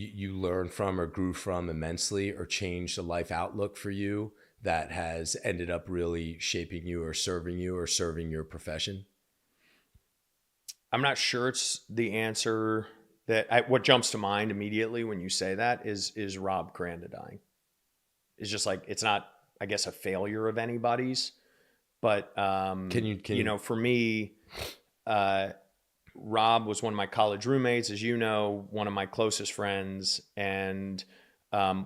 you learned from or grew from immensely or changed a life outlook for you that has ended up really shaping you or serving your profession? I'm not sure it's the answer what jumps to mind immediately when you say that is Rob Cranda dying. It's just like, it's not, I guess, a failure of anybody's, but, Can you, for me, uh, Rob was one of my college roommates, as you know, one of my closest friends. And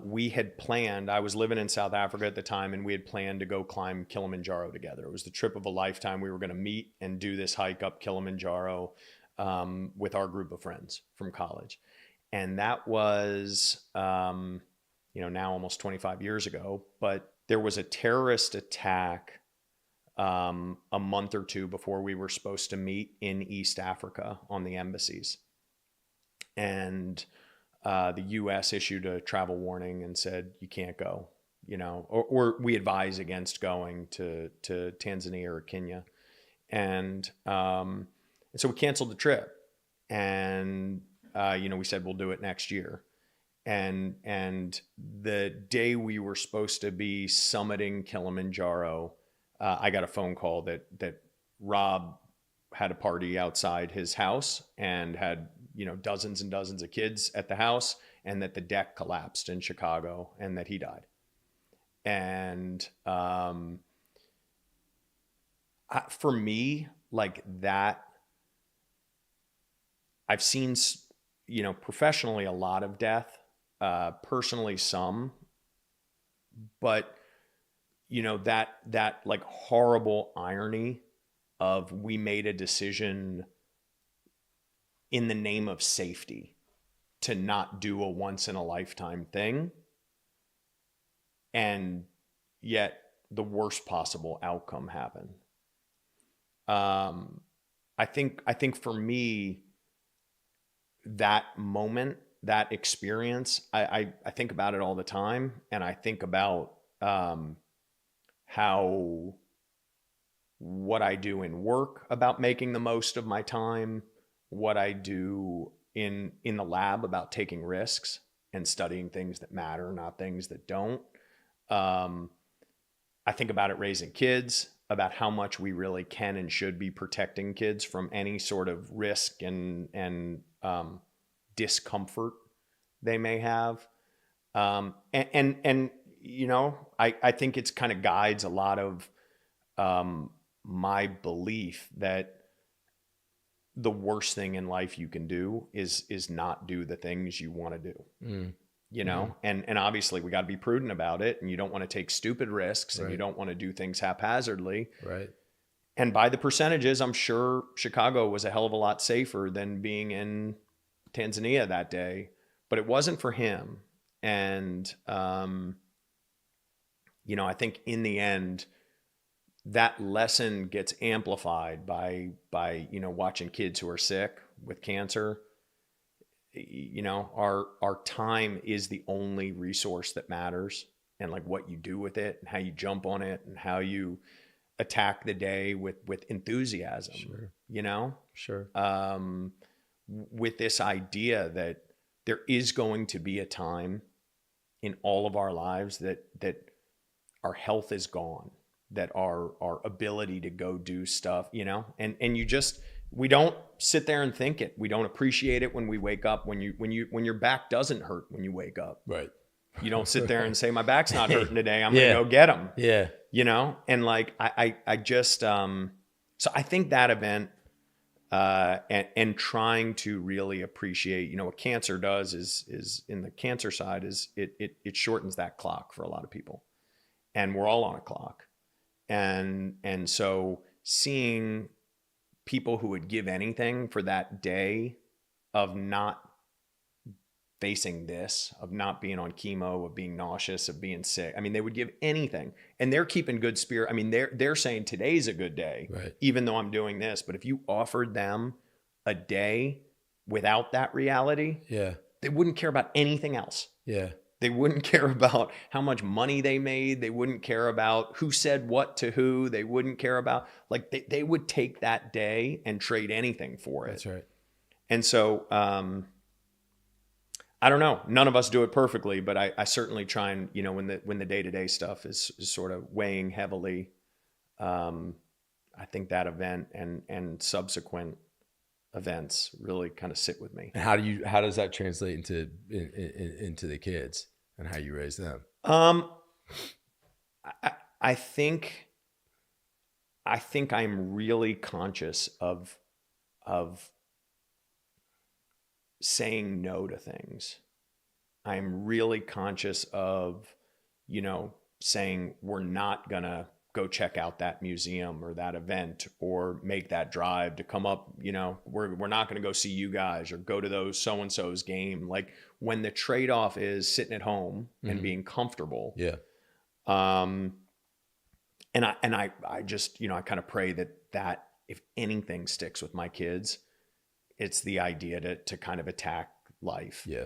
we had planned, I was living in South Africa at the time, and we had planned to go climb Kilimanjaro together. It was the trip of a lifetime. We were going to meet and do this hike up Kilimanjaro with our group of friends from college. And that was, now almost 25 years ago, but there was a terrorist attack a month or two before we were supposed to meet in East Africa on the embassies. And the US issued a travel warning and said, you can't go, or we advise against going to Tanzania or Kenya. And so we canceled the trip. And, we said, we'll do it next year. And the day we were supposed to be summiting Kilimanjaro, I got a phone call that Rob had a party outside his house and had, dozens and dozens of kids at the house, and that the deck collapsed in Chicago and that he died. And for me, like that, I've seen, professionally a lot of death, personally some, but that like horrible irony of we made a decision in the name of safety to not do a once in a lifetime thing, and yet the worst possible outcome happened. I think for me, that moment, that experience, I think about it all the time, and I think about how what I do in work about making the most of my time, what I do in the lab about taking risks and studying things that matter, not things that don't. I think about it raising kids, about how much we really can and should be protecting kids from any sort of risk and discomfort they may have. I think it's kind of guides a lot of my belief that the worst thing in life you can do is not do the things you want to do. And obviously we got to be prudent about it, and you don't want to take stupid risks, and you don't want to do things haphazardly. Right. And by the percentages, I'm sure Chicago was a hell of a lot safer than being in Tanzania that day, but it wasn't for him. And, I think in the end, that lesson gets amplified by watching kids who are sick with cancer. Our time is the only resource that matters, and like what you do with it and how you jump on it and how you attack the day with enthusiasm. Sure. Sure. With this idea that there is going to be a time in all of our lives that our health is gone, that our ability to go do stuff, and we don't sit there and think it. We don't appreciate it when we wake up, when your back doesn't hurt when you wake up. Right. You don't sit there and say, my back's not hurting today, I'm going to go get them. Yeah. And like, I just, so I think that event, and trying to really appreciate, what cancer does is in the cancer side is it shortens that clock for a lot of people, and we're all on a clock. And so seeing people who would give anything for that day of not facing this, of not being on chemo, of being nauseous, of being sick. I mean, they would give anything, and they're keeping good spirit. I mean, they're saying today's a good day, right, even though I'm doing this. But if you offered them a day without that reality, they wouldn't care about anything else. Yeah. They wouldn't care about how much money they made. They wouldn't care about who said what to who. They wouldn't care about, like, they would take that day and trade anything for it. That's right. And so, I don't know. None of us do it perfectly, but I certainly try and, you know, when the day-to-day stuff is sort of weighing heavily, I think that event and subsequent events really kind of sit with me. And how does that translate into the kids and how you raise them? I think I'm really conscious of saying no to things. I'm really conscious of, you know, saying we're not gonna go check out that museum or that event or make that drive to come up, you know, we're not going to go see you guys or go to those so-and-so's game. Like when the trade-off is sitting at home and being comfortable. Yeah. And I just, you know, I kind of pray that if anything sticks with my kids, it's the idea to kind of attack life. Yeah.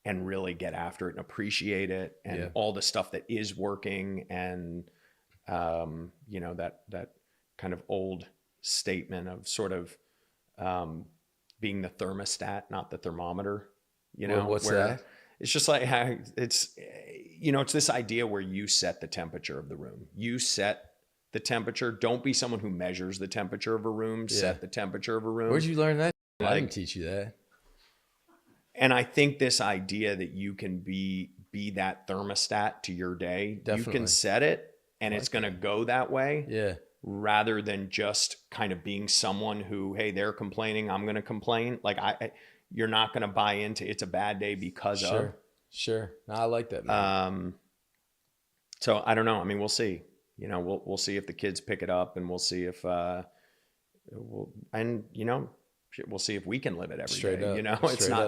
And really get after it and appreciate it and all the stuff that is working. And, you know, that kind of old statement of sort of, being the thermostat, not the thermometer, you know, well, what's that? It's just like, it's, you know, it's this idea where you set the temperature of the room. You set the temperature. Don't be someone who measures the temperature of a room, set the temperature of a room. Where'd you learn that? Like, I didn't teach you that. And I think this idea that you can be that thermostat to your day, Definitely. you can set it and it's going to go that way. Yeah. Rather than just kind of being someone who, hey, they're complaining, I'm going to complain. Like you're not going to buy into it's a bad day because of. Sure. No, I like that, man. So I don't know. I mean, we'll see. You know, we'll see if the kids pick it up, and we'll see if and you know, we'll see if we can live it every day. Straight up. You know, it's Straight not. up.